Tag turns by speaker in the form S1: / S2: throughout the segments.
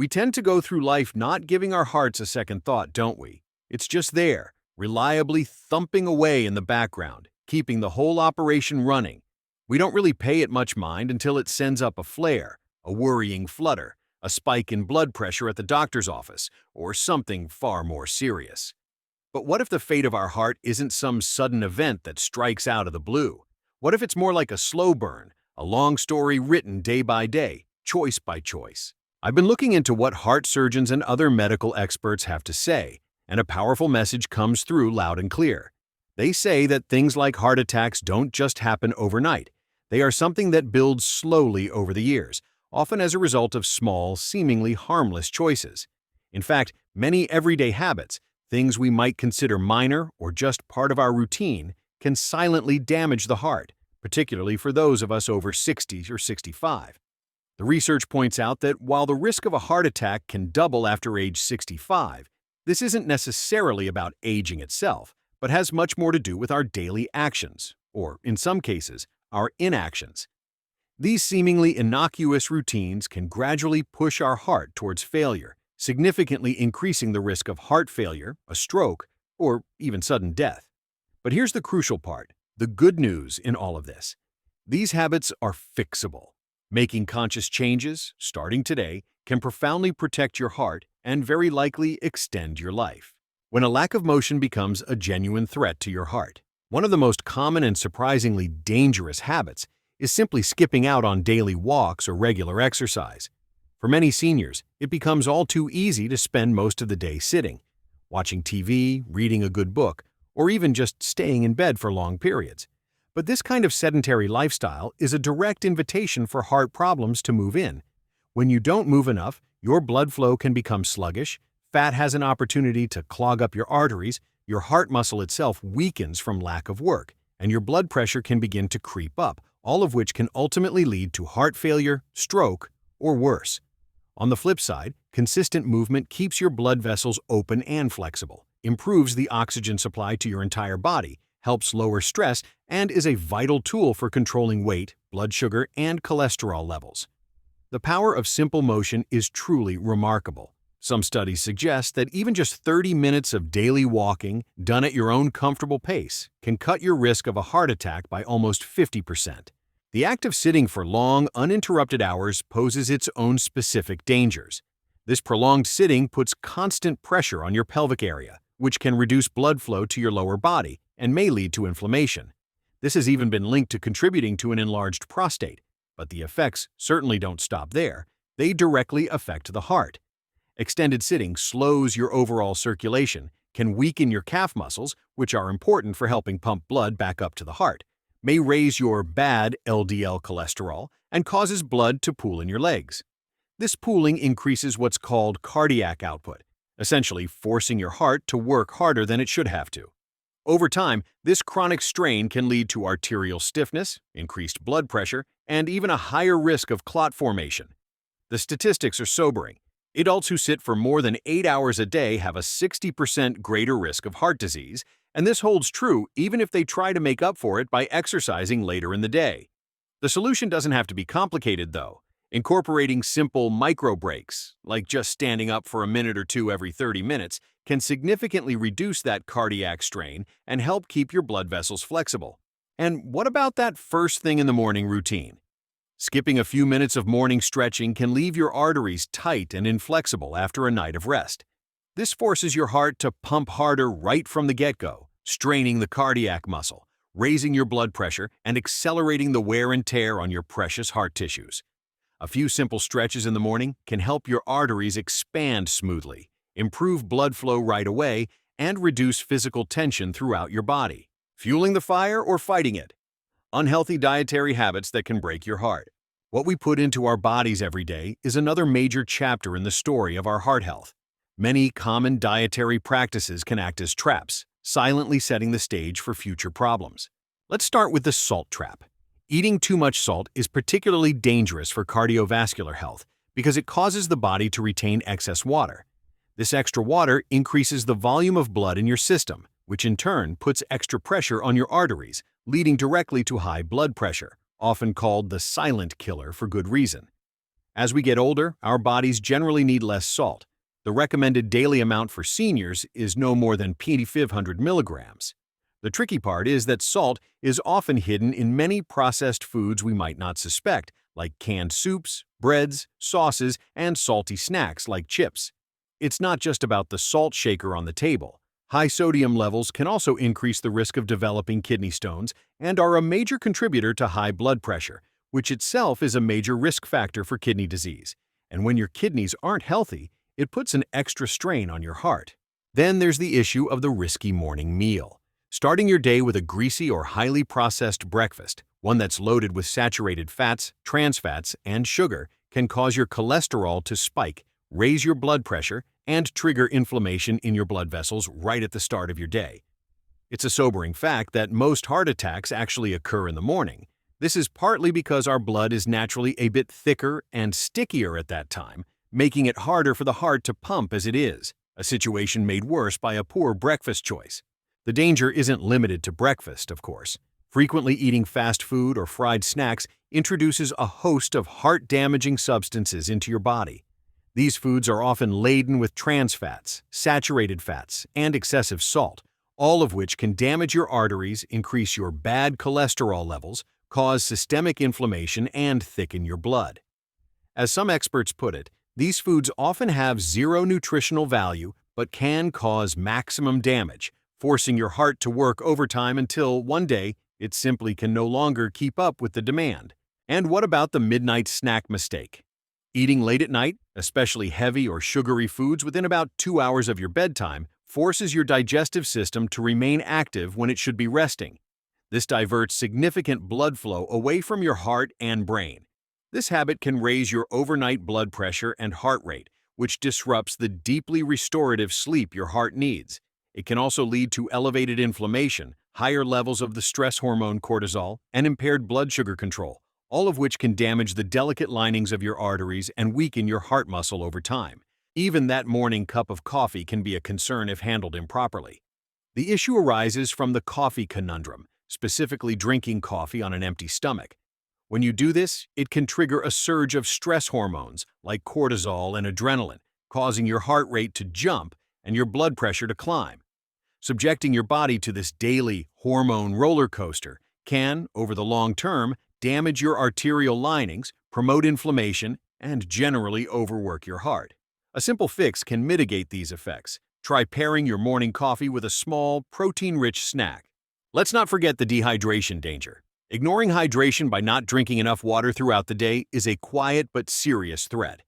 S1: We tend to go through life not giving our hearts a second thought, don't we? It's just there, reliably thumping away in the background, keeping the whole operation running. We don't really pay it much mind until it sends up a flare, a worrying flutter, a spike in blood pressure at the doctor's office, or something far more serious. But what if the fate of our heart isn't some sudden event that strikes out of the blue? What if it's more like a slow burn, a long story written day by day, choice by choice? I've been looking into what heart surgeons and other medical experts have to say, and a powerful message comes through loud and clear. They say that things like heart attacks don't just happen overnight. They are something that builds slowly over the years, often as a result of small, seemingly harmless choices. In fact, many everyday habits, things we might consider minor or just part of our routine, can silently damage the heart, particularly for those of us over 60 or 65. The research points out that while the risk of a heart attack can double after age 65, this isn't necessarily about aging itself, but has much more to do with our daily actions, or in some cases, our inactions. These seemingly innocuous routines can gradually push our heart towards failure, significantly increasing the risk of heart failure, a stroke, or even sudden death. But here's the crucial part, the good news in all of this. These habits are fixable. Making conscious changes, starting today, can profoundly protect your heart and very likely extend your life. When a lack of motion becomes a genuine threat to your heart, one of the most common and surprisingly dangerous habits is simply skipping out on daily walks or regular exercise. For many seniors, it becomes all too easy to spend most of the day sitting, watching TV, reading a good book, or even just staying in bed for long periods. But this kind of sedentary lifestyle is a direct invitation for heart problems to move in. When you don't move enough, your blood flow can become sluggish, fat has an opportunity to clog up your arteries, your heart muscle itself weakens from lack of work, and your blood pressure can begin to creep up, all of which can ultimately lead to heart failure, stroke, or worse. On the flip side, consistent movement keeps your blood vessels open and flexible, improves the oxygen supply to your entire body, helps lower stress, and is a vital tool for controlling weight, blood sugar, and cholesterol levels. The power of simple motion is truly remarkable. Some studies suggest that even just 30 minutes of daily walking, done at your own comfortable pace, can cut your risk of a heart attack by almost 50%. The act of sitting for long, uninterrupted hours poses its own specific dangers. This prolonged sitting puts constant pressure on your pelvic area, which can reduce blood flow to your lower body and may lead to inflammation. This has even been linked to contributing to an enlarged prostate, but the effects certainly don't stop there. They directly affect the heart. Extended sitting slows your overall circulation, can weaken your calf muscles, which are important for helping pump blood back up to the heart, may raise your bad LDL cholesterol, and causes blood to pool in your legs. This pooling increases what's called cardiac output, essentially forcing your heart to work harder than it should have to. Over time, this chronic strain can lead to arterial stiffness, increased blood pressure, and even a higher risk of clot formation. The statistics are sobering. Adults who sit for more than 8 hours a day have a 60% greater risk of heart disease, and this holds true even if they try to make up for it by exercising later in the day. The solution doesn't have to be complicated, though. Incorporating simple micro breaks, like just standing up for a minute or two every 30 minutes, can significantly reduce that cardiac strain and help keep your blood vessels flexible. And what about that first thing in the morning routine? Skipping a few minutes of morning stretching can leave your arteries tight and inflexible after a night of rest. This forces your heart to pump harder right from the get-go, straining the cardiac muscle, raising your blood pressure, and accelerating the wear and tear on your precious heart tissues. A few simple stretches in the morning can help your arteries expand smoothly, improve blood flow right away, and reduce physical tension throughout your body. Fueling the fire or fighting it? Unhealthy dietary habits that can break your heart. What we put into our bodies every day is another major chapter in the story of our heart health. Many common dietary practices can act as traps, silently setting the stage for future problems. Let's start with the salt trap. Eating too much salt is particularly dangerous for cardiovascular health because it causes the body to retain excess water. This extra water increases the volume of blood in your system, which in turn puts extra pressure on your arteries, leading directly to high blood pressure, often called the silent killer for good reason. As we get older, our bodies generally need less salt. The recommended daily amount for seniors is no more than 500 milligrams. The tricky part is that salt is often hidden in many processed foods we might not suspect, like canned soups, breads, sauces, and salty snacks like chips. It's not just about the salt shaker on the table. High sodium levels can also increase the risk of developing kidney stones and are a major contributor to high blood pressure, which itself is a major risk factor for kidney disease. And when your kidneys aren't healthy, it puts an extra strain on your heart. Then there's the issue of the risky morning meal. Starting your day with a greasy or highly processed breakfast, one that's loaded with saturated fats, trans fats, and sugar, can cause your cholesterol to spike, raise your blood pressure, and trigger inflammation in your blood vessels right at the start of your day. It's a sobering fact that most heart attacks actually occur in the morning. This is partly because our blood is naturally a bit thicker and stickier at that time, making it harder for the heart to pump as it is, a situation made worse by a poor breakfast choice. The danger isn't limited to breakfast, of course. Frequently eating fast food or fried snacks introduces a host of heart-damaging substances into your body. These foods are often laden with trans fats, saturated fats, and excessive salt, all of which can damage your arteries, increase your bad cholesterol levels, cause systemic inflammation, and thicken your blood. As some experts put it, these foods often have zero nutritional value but can cause maximum damage, forcing your heart to work overtime until one day it simply can no longer keep up with the demand. And what about the midnight snack mistake? Eating late at night, especially heavy or sugary foods within about 2 hours of your bedtime, forces your digestive system to remain active when it should be resting. This diverts significant blood flow away from your heart and brain. This habit can raise your overnight blood pressure and heart rate, which disrupts the deeply restorative sleep your heart needs. It can also lead to elevated inflammation, higher levels of the stress hormone cortisol, and impaired blood sugar control, all of which can damage the delicate linings of your arteries and weaken your heart muscle over time. Even that morning cup of coffee can be a concern if handled improperly. The issue arises from the coffee conundrum, specifically drinking coffee on an empty stomach. When you do this, it can trigger a surge of stress hormones like cortisol and adrenaline, causing your heart rate to jump and your blood pressure to climb. Subjecting your body to this daily hormone roller coaster can, over the long term, damage your arterial linings, promote inflammation, and generally overwork your heart. A simple fix can mitigate these effects. Try pairing your morning coffee with a small, protein-rich snack. Let's not forget the dehydration danger. Ignoring hydration by not drinking enough water throughout the day is a quiet but serious threat.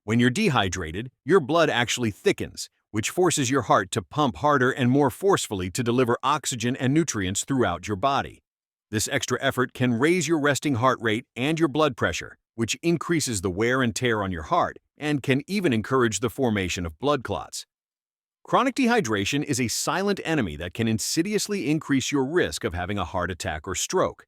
S1: When you're dehydrated, your blood actually thickens, which forces your heart to pump harder and more forcefully to deliver oxygen and nutrients throughout your body. This extra effort can raise your resting heart rate and your blood pressure, which increases the wear and tear on your heart and can even encourage the formation of blood clots. Chronic dehydration is a silent enemy that can insidiously increase your risk of having a heart attack or stroke.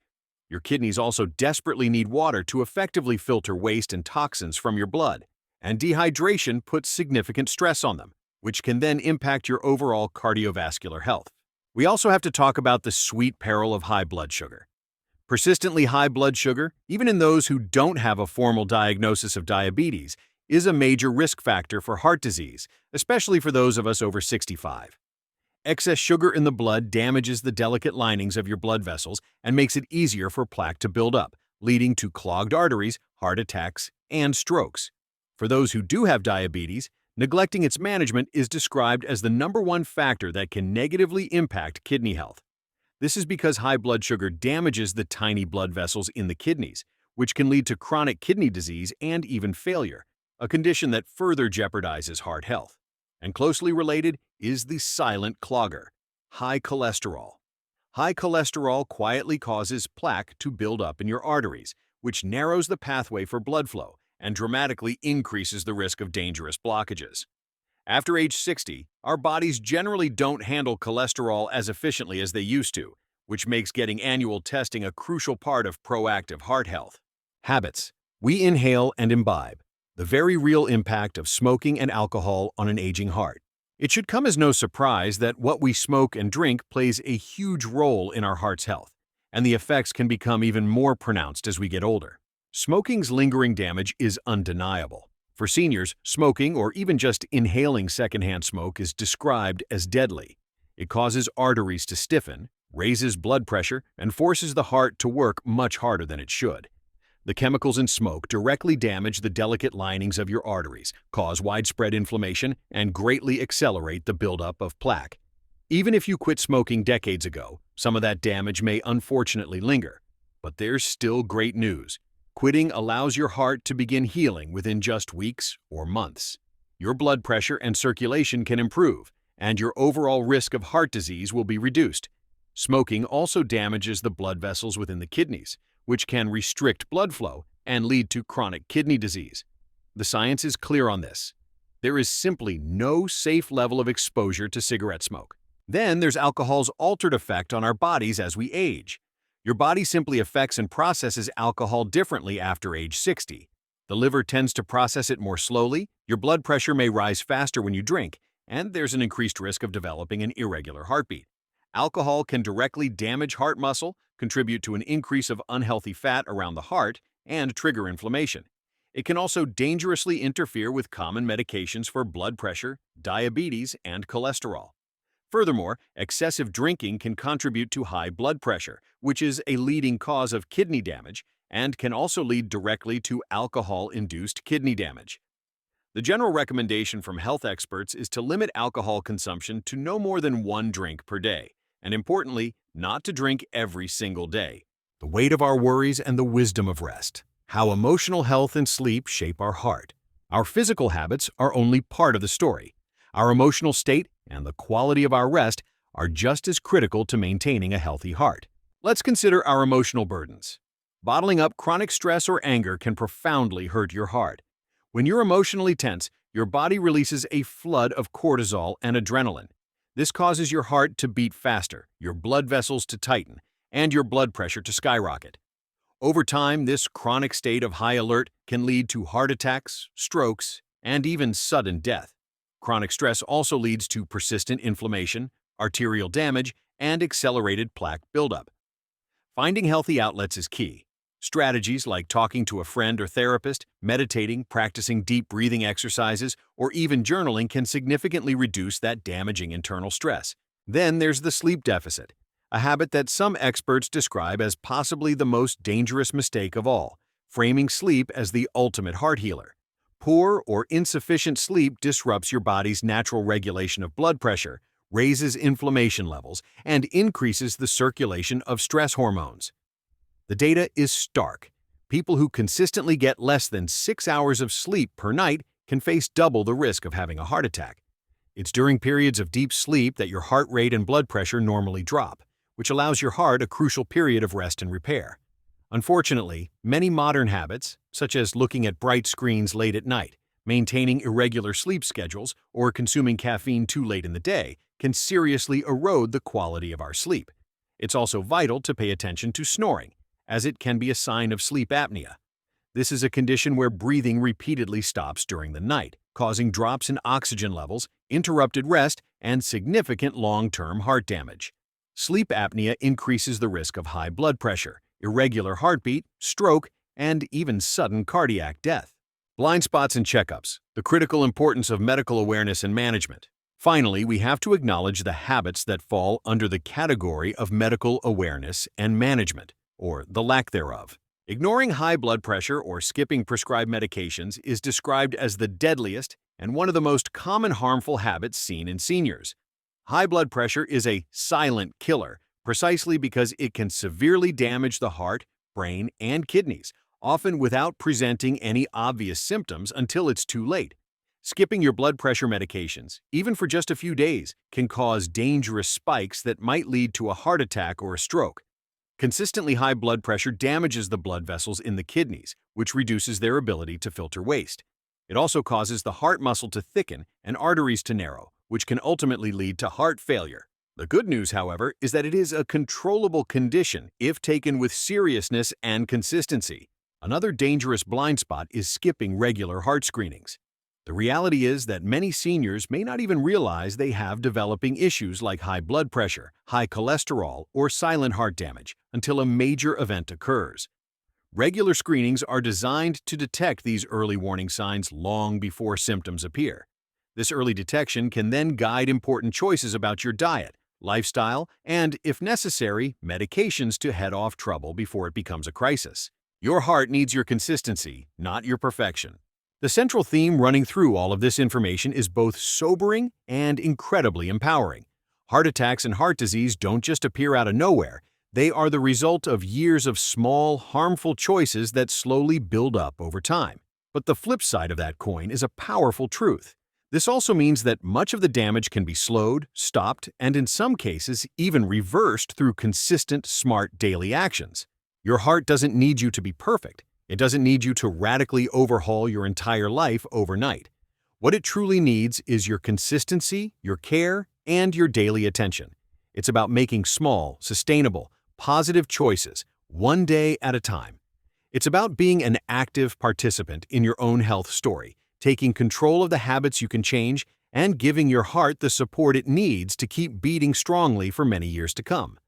S1: Your kidneys also desperately need water to effectively filter waste and toxins from your blood, and dehydration puts significant stress on them, which can then impact your overall cardiovascular health. We also have to talk about the sweet peril of high blood sugar. Persistently high blood sugar, even in those who don't have a formal diagnosis of diabetes, is a major risk factor for heart disease, especially for those of us over 65. Excess sugar in the blood damages the delicate linings of your blood vessels and makes it easier for plaque to build up, leading to clogged arteries, heart attacks, and strokes. For those who do have diabetes, neglecting its management is described as the #1 factor that can negatively impact kidney health. This is because high blood sugar damages the tiny blood vessels in the kidneys, which can lead to chronic kidney disease and even failure, a condition that further jeopardizes heart health. And closely related is the silent clogger, high cholesterol. High cholesterol quietly causes plaque to build up in your arteries, which narrows the pathway for blood flow and dramatically increases the risk of dangerous blockages. After age 60, our bodies generally don't handle cholesterol as efficiently as they used to, which makes getting annual testing a crucial part of proactive heart health. Habits. We inhale and imbibe, the very real impact of smoking and alcohol on an aging heart. It should come as no surprise that what we smoke and drink plays a huge role in our heart's health, and the effects can become even more pronounced as we get older. Smoking's lingering damage is undeniable. For seniors, smoking or even just inhaling secondhand smoke is described as deadly. It causes arteries to stiffen, raises blood pressure, and forces the heart to work much harder than it should. The chemicals in smoke directly damage the delicate linings of your arteries, cause widespread inflammation, and greatly accelerate the buildup of plaque. Even if you quit smoking decades ago, some of that damage may unfortunately linger. But there's still great news. Quitting allows your heart to begin healing within just weeks or months. Your blood pressure and circulation can improve, and your overall risk of heart disease will be reduced. Smoking also damages the blood vessels within the kidneys, which can restrict blood flow and lead to chronic kidney disease. The science is clear on this. There is simply no safe level of exposure to cigarette smoke. Then there's alcohol's altered effect on our bodies as we age. Your body simply affects and processes alcohol differently after age 60. The liver tends to process it more slowly, your blood pressure may rise faster when you drink, and there's an increased risk of developing an irregular heartbeat. Alcohol can directly damage heart muscle, contribute to an increase of unhealthy fat around the heart, and trigger inflammation. It can also dangerously interfere with common medications for blood pressure, diabetes, and cholesterol. Furthermore, excessive drinking can contribute to high blood pressure, which is a leading cause of kidney damage, and can also lead directly to alcohol-induced kidney damage. The general recommendation from health experts is to limit alcohol consumption to no more than 1 drink per day, and importantly, not to drink every single day. The weight of our worries and the wisdom of rest. How emotional health and sleep shape our heart. Our physical habits are only part of the story. Our emotional state and the quality of our rest are just as critical to maintaining a healthy heart. Let's consider our emotional burdens. Bottling up chronic stress or anger can profoundly hurt your heart. When you're emotionally tense, your body releases a flood of cortisol and adrenaline. This causes your heart to beat faster, your blood vessels to tighten, and your blood pressure to skyrocket. Over time, this chronic state of high alert can lead to heart attacks, strokes, and even sudden death. Chronic stress also leads to persistent inflammation, arterial damage, and accelerated plaque buildup. Finding healthy outlets is key. Strategies like talking to a friend or therapist, meditating, practicing deep breathing exercises, or even journaling can significantly reduce that damaging internal stress. Then there's the sleep deficit, a habit that some experts describe as possibly the most dangerous mistake of all, framing sleep as the ultimate heart healer. Poor or insufficient sleep disrupts your body's natural regulation of blood pressure, raises inflammation levels, and increases the circulation of stress hormones. The data is stark. People who consistently get less than 6 hours of sleep per night can face double the risk of having a heart attack. It's during periods of deep sleep that your heart rate and blood pressure normally drop, which allows your heart a crucial period of rest and repair. Unfortunately, many modern habits, such as looking at bright screens late at night, maintaining irregular sleep schedules, or consuming caffeine too late in the day, can seriously erode the quality of our sleep. It's also vital to pay attention to snoring, as it can be a sign of sleep apnea. This is a condition where breathing repeatedly stops during the night, causing drops in oxygen levels, interrupted rest, and significant long-term heart damage. Sleep apnea increases the risk of high blood pressure, irregular heartbeat, stroke, and even sudden cardiac death. Blind spots and checkups, the critical importance of medical awareness and management. Finally, we have to acknowledge the habits that fall under the category of medical awareness and management, or the lack thereof. Ignoring high blood pressure or skipping prescribed medications is described as the deadliest and one of the most common harmful habits seen in seniors. High blood pressure is a silent killer precisely because it can severely damage the heart, brain, and kidneys, often without presenting any obvious symptoms until it's too late. Skipping your blood pressure medications, even for just a few days, can cause dangerous spikes that might lead to a heart attack or a stroke. Consistently high blood pressure damages the blood vessels in the kidneys, which reduces their ability to filter waste. It also causes the heart muscle to thicken and arteries to narrow, which can ultimately lead to heart failure. The good news, however, is that it is a controllable condition if taken with seriousness and consistency. Another dangerous blind spot is skipping regular heart screenings. The reality is that many seniors may not even realize they have developing issues like high blood pressure, high cholesterol, or silent heart damage until a major event occurs. Regular screenings are designed to detect these early warning signs long before symptoms appear. This early detection can then guide important choices about your diet, lifestyle, and, if necessary, medications to head off trouble before it becomes a crisis. Your heart needs your consistency, not your perfection. The central theme running through all of this information is both sobering and incredibly empowering. Heart attacks and heart disease don't just appear out of nowhere. They are the result of years of small, harmful choices that slowly build up over time. But the flip side of that coin is a powerful truth. This also means that much of the damage can be slowed, stopped, and in some cases even reversed through consistent, smart daily actions. Your heart doesn't need you to be perfect. It doesn't need you to radically overhaul your entire life overnight. What it truly needs is your consistency, your care, and your daily attention. It's about making small, sustainable, positive choices, one day at a time. It's about being an active participant in your own health story, taking control of the habits you can change, and giving your heart the support it needs to keep beating strongly for many years to come.